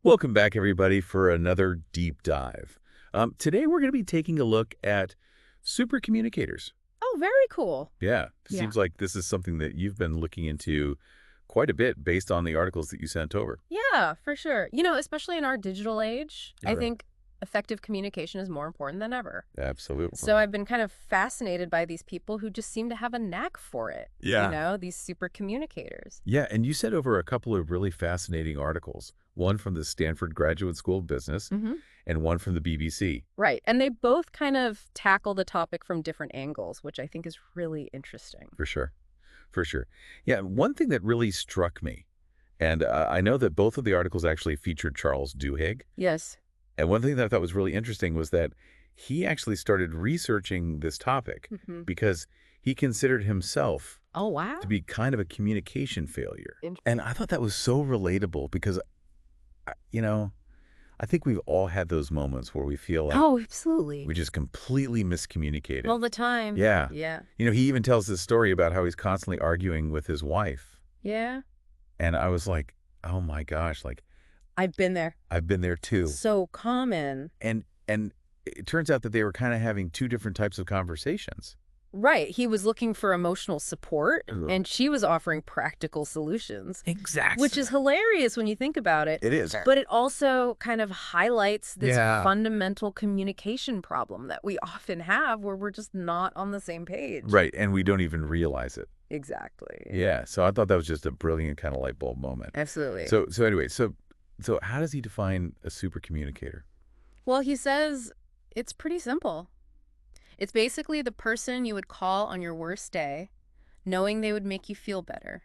Welcome back, everybody, for another deep dive. Today, we're going to be taking a look at supercommunicators. Oh, very cool. Yeah, Yeah. seems like this is something that you've been looking into quite a bit based on the articles that you sent over. Yeah, for sure. Especially in our digital age, All I right. think effective communication is more important than ever. Absolutely. So I've been kind of fascinated by these people who just seem to have a knack for it, Yeah. these super communicators. Yeah, and you sent over a couple of really fascinating articles, one from the Stanford Graduate School of Business Hmm. and one from the BBC. Right. And they both kind of tackle the topic from different angles, which I think is really interesting. For sure. For sure. Yeah, one thing that really struck me, and I know that both of the articles actually featured Charles Duhigg. Yes. And one thing that I thought was really interesting was that he actually started researching this topic Hmm. because he considered himself Oh, wow. to be kind of a communication failure. Int- And I thought that was so relatable because, I- you know, I think we've all had those moments where we feel like Oh, absolutely. we just completely miscommunicated. All the time. Yeah. Yeah. He even tells this story about how he's constantly arguing with his wife. Yeah. And I was like, oh my gosh, like I've been there. I've been there too. So common. And it turns out that they were kind of having two different types of conversations. Right. He was looking for emotional support, Ugh. and she was offering practical solutions, Exactly. which is hilarious when you think about it. It is. But it also kind of highlights this Yeah. fundamental communication problem that we often have where we're just not on the same page. Right, and we don't even realize it. Exactly. Yeah, so I thought that was just a brilliant kind of light bulb moment. Absolutely. So anyway, so how does he define a super communicator? Well, he says it's pretty simple. It's basically the person you would call on your worst day, knowing they would make you feel better.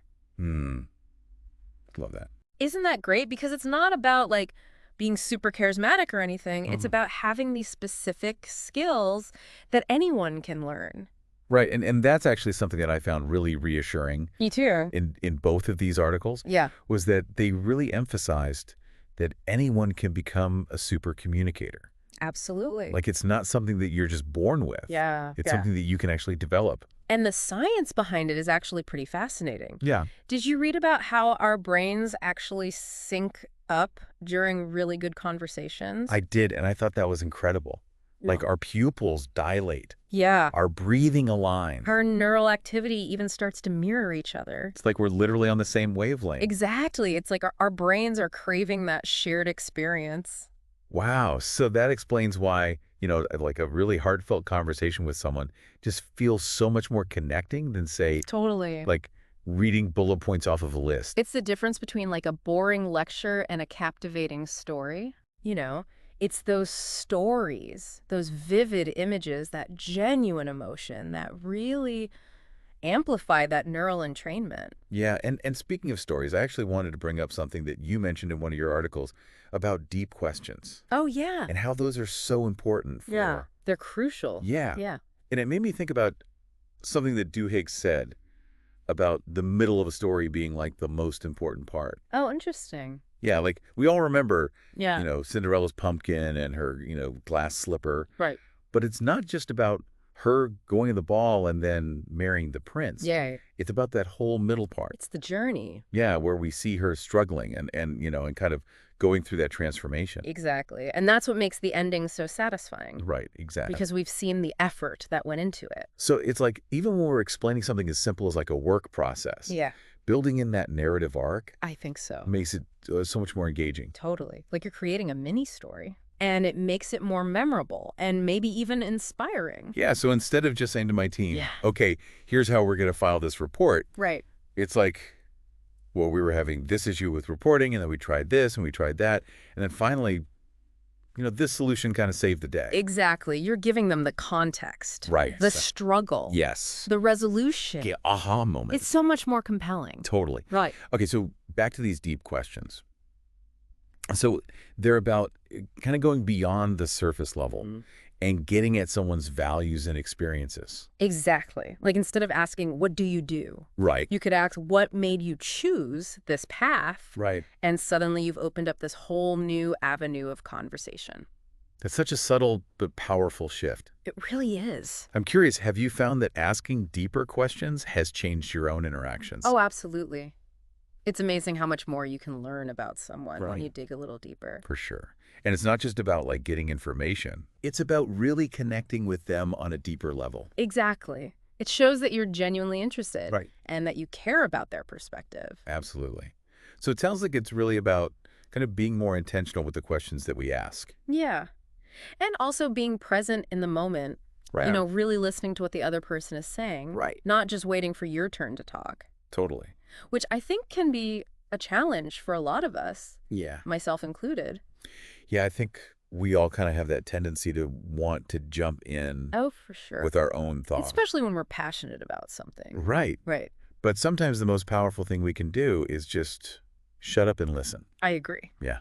Love that. Isn't that great? Because it's not about like being super charismatic or anything. It's Mhm. about having these specific skills that anyone can learn. Right, and that's actually something that I found really reassuring Me too. in both of these articles, Yeah. was that they really emphasized that anyone can become a super communicator. Absolutely. Like it's not something that you're just born with. Yeah. It's something that you can actually develop. And the science behind it is actually pretty fascinating. Yeah. Did you read about how our brains actually sync up during really good conversations? I did, and I thought that was incredible. Like our pupils dilate, Yeah. our breathing aligns. Our neural activity even starts to mirror each other. It's like we're literally on the same wavelength. Exactly. It's like our brains are craving that shared experience. Wow. So that explains why, like a really heartfelt conversation with someone just feels so much more connecting than, say, Totally. like reading bullet points off of a list. It's the difference between like a boring lecture and a captivating story. It's those stories, those vivid images, that genuine emotion that really amplify that neural entrainment. Yeah. And speaking of stories, I actually wanted to bring up something that you mentioned in one of your articles about deep questions Oh, yeah. and how those are so important for. They're crucial. Yeah. Yeah. And it made me think about something that Duhigg said about the middle of a story being like the most important part. Oh, interesting. Yeah, like we all remember, Yeah. Cinderella's pumpkin and her, glass slipper. Right. But it's not just about her going to the ball and then marrying the prince. Yeah. It's about that whole middle part. It's the journey. Yeah, where we see her struggling and kind of going through that transformation. Exactly. And that's what makes the ending so satisfying. Right, exactly. Because we've seen the effort that went into it. So it's like even when we're explaining something as simple as like a work process, Yeah. building in that narrative arc I think so. makes it so much more engaging. Totally. Like you're creating a mini story. And it makes it more memorable and maybe even inspiring. Yeah, so instead of just saying to my team, Yeah. okay, here's how we're going to file this report, Right. it's like, well, we were having this issue with reporting, and then we tried this, and we tried that, and then finally, this solution kind of saved the day. Exactly. You're giving them the context. Right. The struggle. Yes. The resolution. Okay, aha moment. It's so much more compelling. Totally. Right. Okay, so back to these deep questions. So they're about kind of going beyond the surface level and getting at someone's values and experiences. Exactly. Like instead of asking, what do you do? Right. You could ask, what made you choose this path? Right. And suddenly you've opened up this whole new avenue of conversation. That's such a subtle but powerful shift. It really is. I'm curious, have you found that asking deeper questions has changed your own interactions? Oh, absolutely. It's amazing how much more you can learn about someone when Right. you dig a little deeper. For sure. And it's not just about like getting information. It's about really connecting with them on a deeper level. Exactly. It shows that you're genuinely interested Right. and that you care about their perspective. Absolutely. So it sounds like it's really about kind of being more intentional with the questions that we ask. Yeah. And also being present in the moment, Right. really listening to what the other person is saying, Right. not just waiting for your turn to talk, Totally. which I think can be a challenge for a lot of us, Yeah. myself included. Yeah, I think we all kind of have that tendency to want to jump in Oh, for sure. with our own thoughts. Especially when we're passionate about something. Right. Right. But sometimes the most powerful thing we can do is just shut up and listen. I agree. Yeah.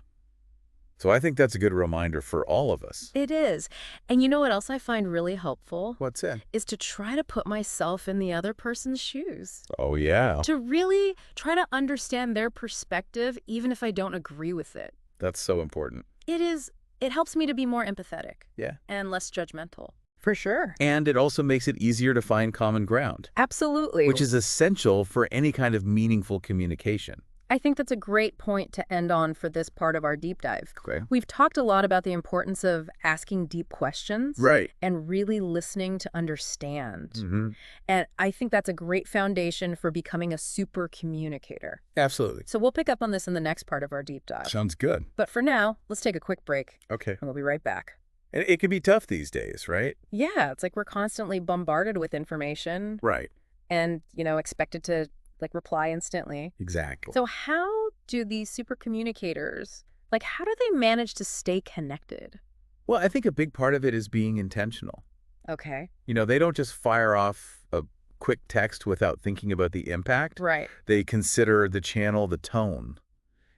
So I think that's a good reminder for all of us. It is. And you know what else I find really helpful? What's that? Is to try to put myself in the other person's shoes. Oh, yeah. To really try to understand their perspective, even if I don't agree with it. That's so important. It helps me to be more empathetic. Yeah. And less judgmental. For sure. And it also makes it easier to find common ground, Absolutely. which is essential for any kind of meaningful communication. I think that's a great point to end on for this part of our deep dive. Okay. We've talked a lot about the importance of asking deep questions. Right. And really listening to understand. Mm-hmm. And I think that's a great foundation for becoming a super communicator. Absolutely. So we'll pick up on this in the next part of our deep dive. Sounds good. But for now, let's take a quick break, Okay. and we'll be right back. And it can be tough these days, right? Yeah, it's like we're constantly bombarded with information Right. and, expected to reply instantly. Exactly. So how do these super communicators, how do they manage to stay connected? Well, I think a big part of it is being intentional. Okay. They don't just fire off a quick text without thinking about the impact. Right. They consider the channel, the tone,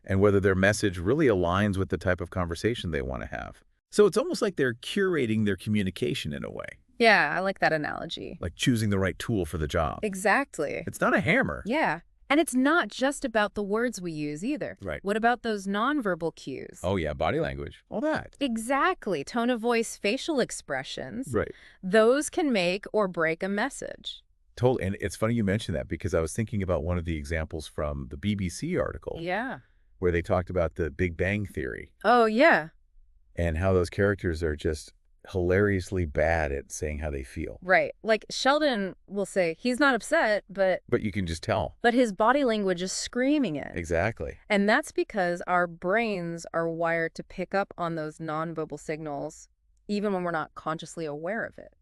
and whether their message really aligns with the type of conversation they want to have. So it's almost like they're curating their communication in a way, Yeah, I like that analogy. like choosing the right tool for the job. Exactly. It's not a hammer. Yeah. And it's not just about the words we use either. Right. What about those nonverbal cues? Oh, yeah, body language. All that. Exactly. Tone of voice, facial expressions. Right. Those can make or break a message. Totally. And it's funny you mentioned that because I was thinking about one of the examples from the BBC article Yeah. where they talked about the Big Bang Theory Oh, yeah. and how those characters are just hilariously bad at saying how they feel. Right. Like Sheldon will say he's not upset, but You can just tell. his body language is screaming it. Exactly. And that's because our brains are wired to pick up on those nonverbal signals even when we're not consciously aware of it.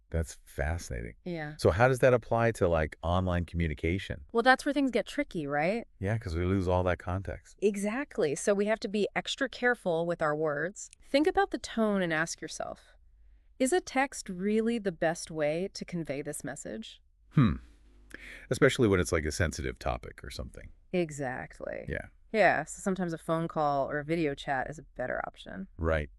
That's fascinating. Yeah. So how does that apply to like online communication? Well, that's where things get tricky, right? Yeah, because we lose all that context. Exactly. So we have to be extra careful with our words. Think about the tone and ask yourself, is a text really the best way to convey this message? Especially when it's like a sensitive topic or something. Exactly. Yeah. Yeah, so sometimes a phone call or a video chat is a better option. Right.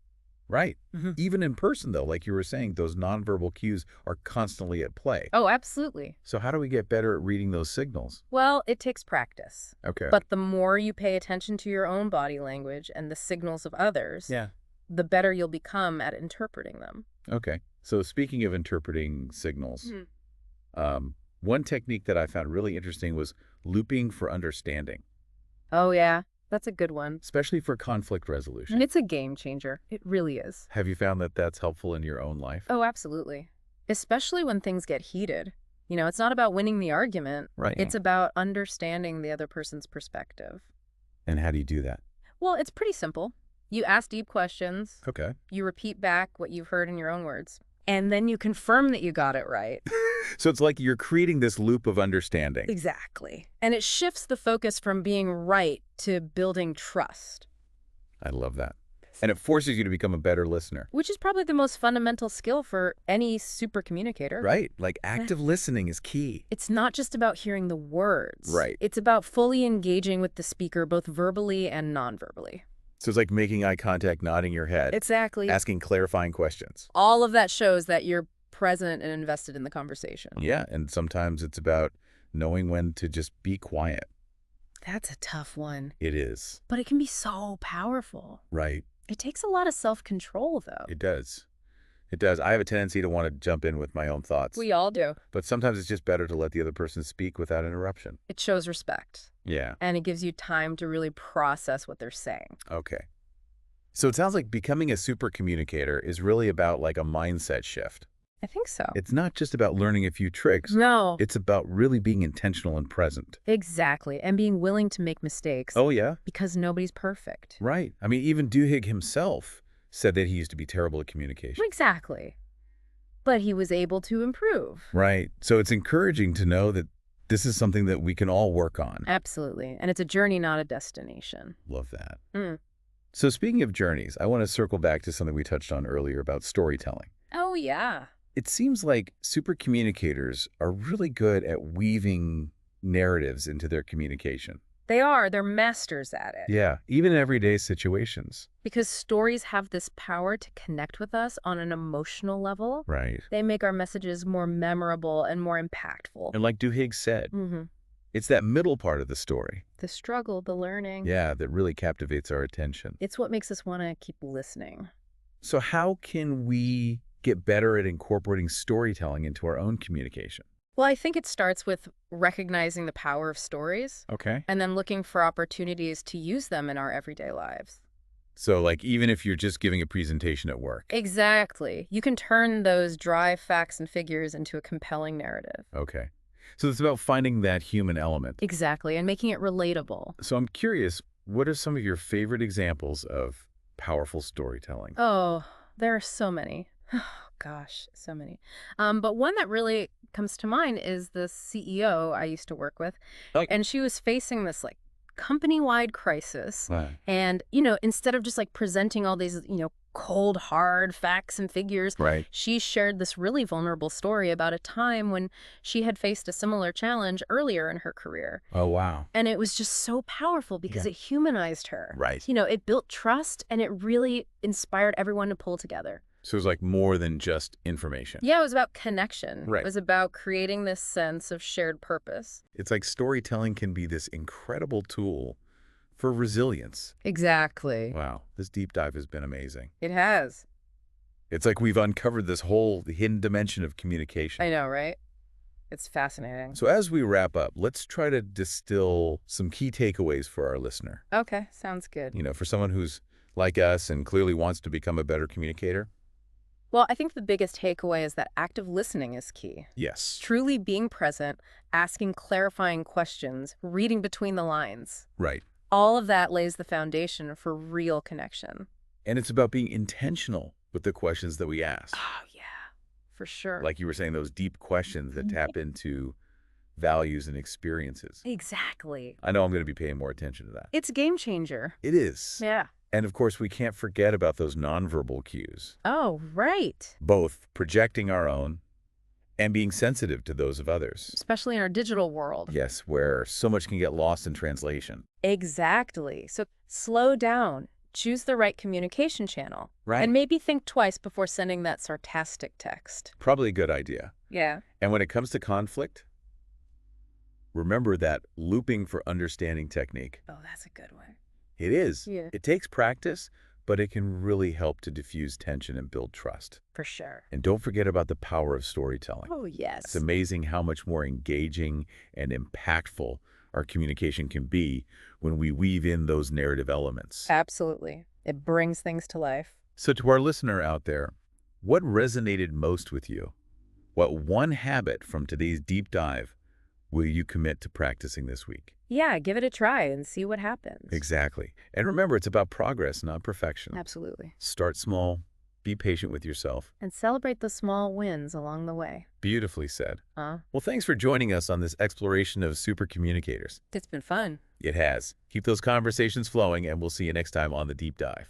Right. Mhm. Even in person, though, like you were saying, those nonverbal cues are constantly at play. Oh, absolutely. So how do we get better at reading those signals? Well, it takes practice. Okay. But the more you pay attention to your own body language and the signals of others, Yeah. the better you'll become at interpreting them. Okay. So speaking of interpreting signals, one technique that I found really interesting was looping for understanding, Oh, yeah. That's a good one. especially for conflict resolution. And it's a game changer. It really is. Have you found that that's helpful in your own life? Oh, absolutely. Especially when things get heated. It's not about winning the argument. Right. It's about understanding the other person's perspective. And how do you do that? Well, it's pretty simple. You ask deep questions. Okay. You repeat back what you've heard in your own words. And then you confirm that you got it right. So it's like you're creating this loop of understanding. Exactly. And it shifts the focus from being right to building trust, I love that. And it forces you to become a better listener. which is probably the most fundamental skill for any super communicator. Right. Like active listening is key. It's not just about hearing the words. Right. It's about fully engaging with the speaker, both verbally and non-verbally. So it's like making eye contact, nodding your head, Exactly. asking clarifying questions. All of that shows that you're present and invested in the conversation. Yeah. And sometimes it's about knowing when to just be quiet. That's a tough one, It is. but it can be so powerful. Right. It takes a lot of self-control, though. It does. It does. I have a tendency to want to jump in with my own thoughts. We all do. But sometimes it's just better to let the other person speak without interruption. It shows respect. Yeah. And it gives you time to really process what they're saying. Okay. So it sounds like becoming a super communicator is really about like a mindset shift. I think so. It's not just about learning a few tricks. No. It's about really being intentional and present. Exactly. And being willing to make mistakes. Oh, yeah? Because nobody's perfect. Right. I mean, even Duhigg himself said that he used to be terrible at communication. Exactly. But he was able to improve. Right. So it's encouraging to know that this is something that we can all work on. Absolutely. And it's a journey, not a destination. Love that. Mm. So speaking of journeys, I want to circle back to something we touched on earlier about storytelling. Oh, yeah. It seems like super communicators are really good at weaving narratives into their communication. They are. They're masters at it. Yeah, even in everyday situations. Because stories have this power to connect with us on an emotional level. Right. They make our messages more memorable and more impactful. And like Duhigg said, Mm-hmm. it's that middle part of the story, The struggle, the learning. yeah, that really captivates our attention. It's what makes us want to keep listening. So how can we get better at incorporating storytelling into our own communication? Well, I think it starts with recognizing the power of stories Okay. and then looking for opportunities to use them in our everyday lives. So like even if you're just giving a presentation at work. Exactly. You can turn those dry facts and figures into a compelling narrative. Okay. So it's about finding that human element. Exactly, and making it relatable. So I'm curious, what are some of your favorite examples of powerful storytelling? Oh, there are so many. Oh, gosh, so many. But one that really comes to mind is the CEO I used to work with. Like- And she was facing this like company-wide crisis. Right. And, instead of just like presenting all these, cold, hard facts and figures, Right. she shared this really vulnerable story about a time when she had faced a similar challenge earlier in her career. Oh, wow. And it was just so powerful because Yeah. it humanized her. Right. It built trust and it really inspired everyone to pull together. So it's like more than just information. Yeah, it was about connection. Right. It was about creating this sense of shared purpose. It's like storytelling can be this incredible tool for resilience. Exactly. Wow. This deep dive has been amazing. It has. It's like we've uncovered this whole hidden dimension of communication. I know, right? It's fascinating. So as we wrap up, let's try to distill some key takeaways for our listener. Okay, sounds good. For someone who's like us and clearly wants to become a better communicator. Well, I think the biggest takeaway is that active listening is key. Yes. Truly being present, asking clarifying questions, reading between the lines. Right. All of that lays the foundation for real connection. And it's about being intentional with the questions that we ask. Oh, yeah, for sure. Like you were saying, those deep questions that tap into values and experiences. Exactly. I know I'm going to be paying more attention to that. It's a game changer. It is. Yeah. And of course, we can't forget about those nonverbal cues, Oh, right. both projecting our own and being sensitive to those of others. Especially in our digital world. Yes, where so much can get lost in translation. Exactly. So slow down. Choose the right communication channel. Right. And maybe think twice before sending that sarcastic text. Probably a good idea. Yeah. And when it comes to conflict, remember that looping for understanding technique. Oh, that's a good one. It is. Yeah. It takes practice, but it can really help to diffuse tension and build trust. For sure. And don't forget about the power of storytelling. Oh, yes. It's amazing how much more engaging and impactful our communication can be when we weave in those narrative elements. Absolutely. It brings things to life. So to our listener out there, what resonated most with you? What one habit from today's deep dive will you commit to practicing this week? Yeah, give it a try and see what happens. Exactly. And remember, it's about progress, not perfection. Absolutely. Start small, be patient with yourself. And celebrate the small wins along the way. Beautifully said. Huh? Well, thanks for joining us on this exploration of super communicators. It's been fun. It has. Keep those conversations flowing, and we'll see you next time on The Deep Dive.